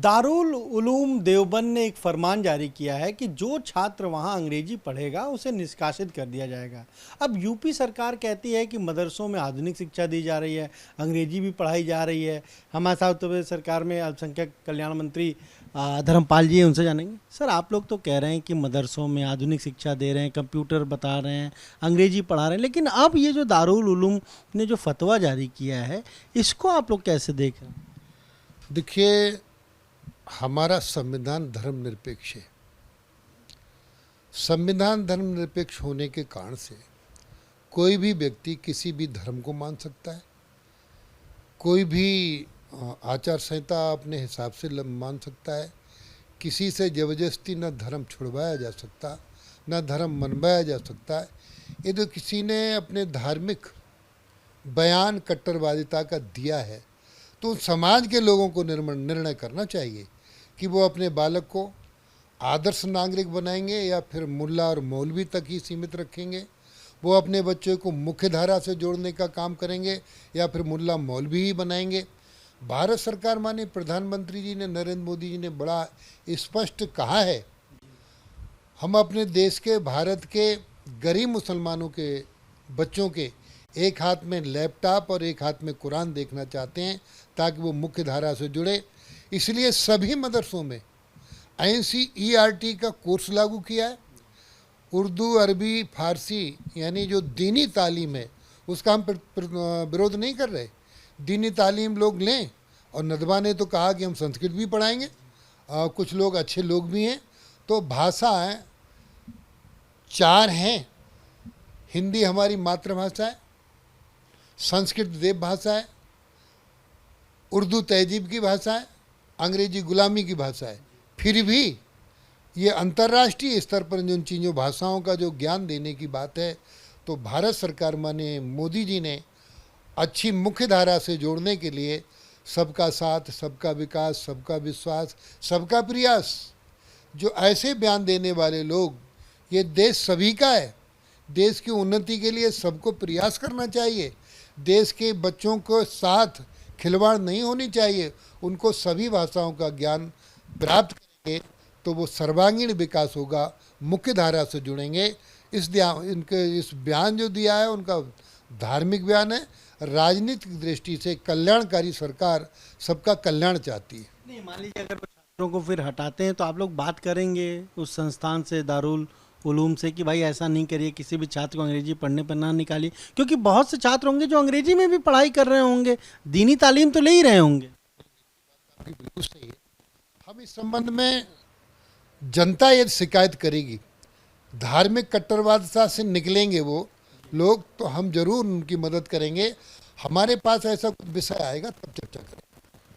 दारुल उलूम देवबंद ने एक फरमान जारी किया है कि जो छात्र वहां अंग्रेजी पढ़ेगा उसे निष्कासित कर दिया जाएगा। अब यूपी सरकार कहती है कि मदरसों में आधुनिक शिक्षा दी जा रही है, अंग्रेजी भी पढ़ाई जा रही है। हमारे साथ उत्तर प्रदेश सरकार में अल्पसंख्यक कल्याण मंत्री धर्मपाल जी हैं, उनसे जानेंगे। सर, आप लोग तो कह रहे हैं कि मदरसों में आधुनिक शिक्षा दे रहे हैं, कंप्यूटर बता रहे हैं, अंग्रेजी पढ़ा रहे हैं, लेकिन अब ये जो दारुल उलूम ने जो फतवा जारी किया है, इसको आप लोग कैसे देख रहे हैं? देखिए, हमारा संविधान धर्मनिरपेक्ष है। संविधान धर्मनिरपेक्ष होने के कारण से कोई भी व्यक्ति किसी भी धर्म को मान सकता है, कोई भी आचार संहिता अपने हिसाब से मान सकता है। किसी से जबरदस्ती न धर्म छुड़वाया जा सकता, न धर्म मनवाया जा सकता है। ये तो किसी ने अपने धार्मिक बयान कट्टरवादिता का दिया है, तो समाज के लोगों को निर्णय करना चाहिए कि वो अपने बालक को आदर्श नागरिक बनाएंगे या फिर मुल्ला और मौलवी तक ही सीमित रखेंगे। वो अपने बच्चों को मुख्य धारा से जोड़ने का काम करेंगे या फिर मुल्ला मौलवी ही बनाएंगे। भारत सरकार माननीय प्रधानमंत्री जी ने, नरेंद्र मोदी जी ने बड़ा स्पष्ट कहा है, हम अपने देश के, भारत के गरीब मुसलमानों के बच्चों के एक हाथ में लैपटॉप और एक हाथ में कुरान देखना चाहते हैं ताकि वो मुख्य धारा से जुड़े। इसलिए सभी मदरसों में NCERT का कोर्स लागू किया है। उर्दू, अरबी, फारसी यानी जो दीनी तालीम है उसका हम विरोध नहीं कर रहे। दीनी तालीम लोग लें, और नदवा ने तो कहा कि हम संस्कृत भी पढ़ाएंगे। कुछ लोग अच्छे लोग भी हैं। तो भाषाएं 4 हैं। हिंदी हमारी मातृभाषा है, संस्कृत देव भाषा है, उर्दू तहजीब की भाषा है, अंग्रेजी गुलामी की भाषा है। फिर भी ये अंतर्राष्ट्रीय स्तर पर जिन चीज़ों भाषाओं का जो ज्ञान देने की बात है, तो भारत सरकार माने मोदी जी ने अच्छी मुख्य धारा से जोड़ने के लिए सबका साथ, सबका विकास, सबका विश्वास, सबका प्रयास, जो ऐसे बयान देने वाले लोग, ये देश सभी का है। देश की उन्नति के लिए सबको प्रयास करना चाहिए। देश के बच्चों को साथ खिलवाड़ नहीं होनी चाहिए। उनको सभी भाषाओं का ज्ञान प्राप्त करेंगे तो वो सर्वांगीण विकास होगा, मुख्य धारा से जुड़ेंगे। इनके इस बयान जो दिया है उनका धार्मिक बयान है। राजनीतिक दृष्टि से कल्याणकारी सरकार सबका कल्याण चाहती है। नहीं, मान लीजिए अगर वो छात्रों को फिर हटाते हैं तो आप लोग बात करेंगे उस संस्थान से, दारुल उलूम से, कि भाई ऐसा नहीं करिए, किसी भी छात्र को अंग्रेजी पढ़ने पर ना निकालिए, क्योंकि बहुत से छात्र होंगे जो अंग्रेजी में भी पढ़ाई कर रहे होंगे, दीनी तालीम तो ले ही रहे होंगे। बिल्कुल सही है। हम इस संबंध में, जनता यदि शिकायत करेगी, धार्मिक कट्टरवादिता से निकलेंगे वो लोग, तो हम जरूर उनकी मदद करेंगे। हमारे पास ऐसा कुछ विषय आएगा तब चर्चा करेंगे।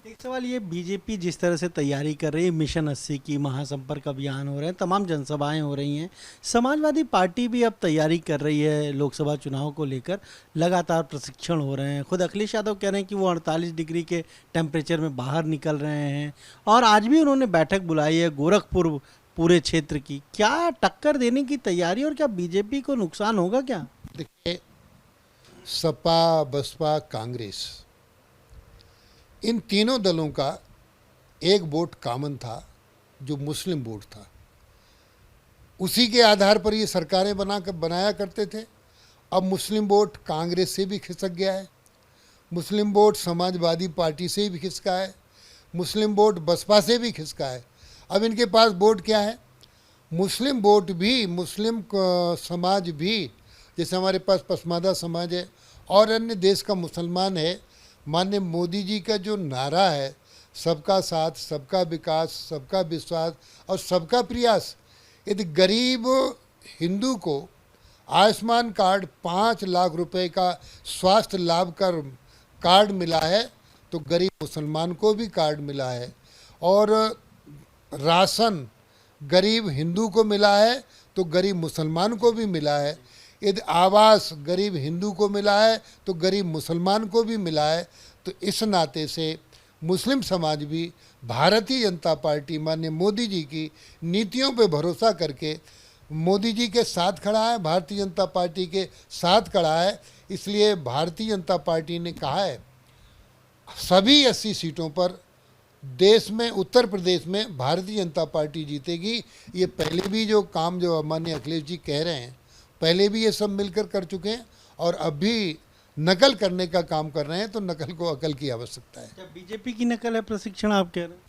एक सवाल ये, बीजेपी जिस तरह से तैयारी कर रही है, मिशन 80 की महासंपर्क अभियान हो रहे हैं, तमाम जनसभाएं हो रही हैं, समाजवादी पार्टी भी अब तैयारी कर रही है लोकसभा चुनाव को लेकर, लगातार प्रशिक्षण हो रहे हैं। खुद अखिलेश यादव कह रहे हैं कि वो 48 डिग्री के टेम्परेचर में बाहर निकल रहे हैं, और आज भी उन्होंने बैठक बुलाई है गोरखपुर पूरे क्षेत्र की। क्या टक्कर देने की तैयारी, और क्या बीजेपी को नुकसान होगा क्या? देखिए, सपा, बसपा, कांग्रेस, इन तीनों दलों का एक वोट कॉमन था जो मुस्लिम वोट था। उसी के आधार पर ये सरकारें बनाया करते थे। अब मुस्लिम वोट कांग्रेस से भी खिसक गया है, मुस्लिम वोट समाजवादी पार्टी से भी खिसका है, मुस्लिम वोट बसपा से भी खिसका है। अब इनके पास वोट क्या है? मुस्लिम वोट भी, मुस्लिम समाज भी, जैसे हमारे पास पसमादा समाज है और अन्य देश का मुसलमान है। माननीय मोदी जी का जो नारा है, सबका साथ, सबका विकास, सबका विश्वास और सबका प्रयास, यदि गरीब हिंदू को आयुष्मान कार्ड 5 लाख रुपए का स्वास्थ्य लाभ का कार्ड मिला है, तो गरीब मुसलमान को भी कार्ड मिला है। और राशन गरीब हिंदू को मिला है तो गरीब मुसलमान को भी मिला है। यदि आवास गरीब हिंदू को मिला है तो गरीब मुसलमान को भी मिला है। तो इस नाते से मुस्लिम समाज भी भारतीय जनता पार्टी माननीय मोदी जी की नीतियों पर भरोसा करके मोदी जी के साथ खड़ा है, भारतीय जनता पार्टी के साथ खड़ा है। इसलिए भारतीय जनता पार्टी ने कहा है सभी 80 सीटों पर देश में उत्तर प्रदेश में भारतीय जनता पार्टी जीतेगी। ये पहले भी जो काम जो माननीय अखिलेश जी कह रहे हैं, पहले भी ये सब मिलकर कर चुके हैं और अब भी नकल करने का काम कर रहे हैं, तो नकल को अकल की आवश्यकता है। क्या बीजेपी की नकल है प्रशिक्षण, आप कह रहे हैं?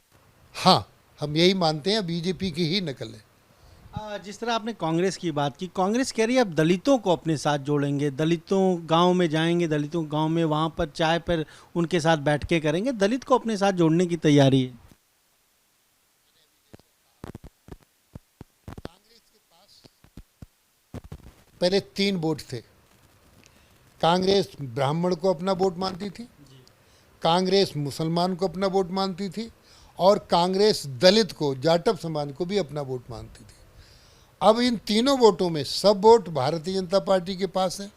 हाँ, हम यही मानते हैं, बीजेपी की ही नकल है। जिस तरह आपने कांग्रेस की बात की, कांग्रेस कह रही है अब दलितों को अपने साथ जोड़ेंगे, दलितों गांव में जाएंगे, दलितों गांव में वहां पर चाय पर उनके साथ बैठ के करेंगे, दलित को अपने साथ जोड़ने की तैयारी है। पहले 3 वोट थे। कांग्रेस ब्राह्मण को अपना वोट मानती थी, कांग्रेस मुसलमान को अपना वोट मानती थी और कांग्रेस दलित को, जाटव समाज को भी अपना वोट मानती थी। अब इन तीनों वोटों में सब वोट भारतीय जनता पार्टी के पास है।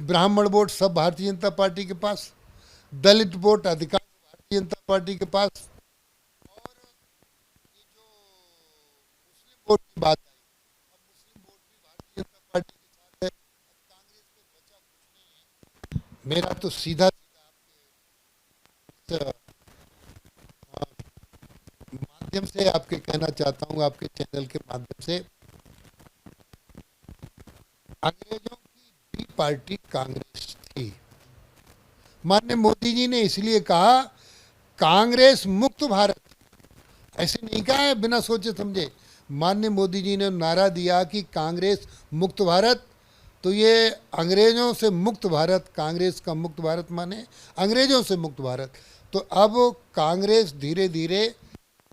ब्राह्मण वोट सब भारतीय जनता पार्टी के पास, दलित वोट अधिकांश भारतीय जनता पार्टी के पास, और ये जो मुस्लिम वोट की बात आई, अब मुस्लिम वोट भी भारतीय जनता पार्टी के साथ है। अब कांग्रेस में बचा कुछ नहीं है। मेरा तो सीधा सीधा आपके माध्यम से आपके कहना चाहता हूँ, आपके चैनल के माध्यम से, अंग्रेजों की बी पार्टी कांग्रेस थी। माननीय मोदी जी ने इसलिए कहा कांग्रेस मुक्त भारत, ऐसे नहीं कहा है बिना सोचे समझे। माननीय मोदी जी ने नारा दिया कि कांग्रेस मुक्त भारत, तो ये अंग्रेजों से मुक्त भारत, कांग्रेस का मुक्त भारत माने अंग्रेजों से मुक्त भारत। तो अब कांग्रेस धीरे धीरे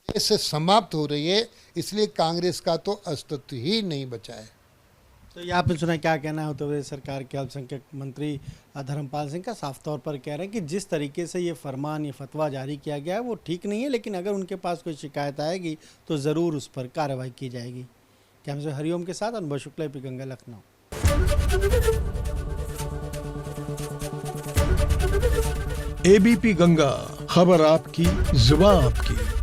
देश से समाप्त हो रही है, इसलिए कांग्रेस का तो अस्तित्व ही नहीं बचा है। तो ये आपने सुना, क्या कहना है उत्तर प्रदेश सरकार के अल्पसंख्यक मंत्री धर्मपाल सिंह का? साफ तौर पर कह रहे हैं कि जिस तरीके से ये फरमान, ये फतवा जारी किया गया है वो ठीक नहीं है, लेकिन अगर उनके पास कोई शिकायत आएगी तो ज़रूर उस पर कार्रवाई की जाएगी। कैमरे से हरिओम के साथ अनुभव शुक्ला, एपी गंगा, लखनऊ। एबीपी गंगा, खबर आपकी, जुबान आपकी।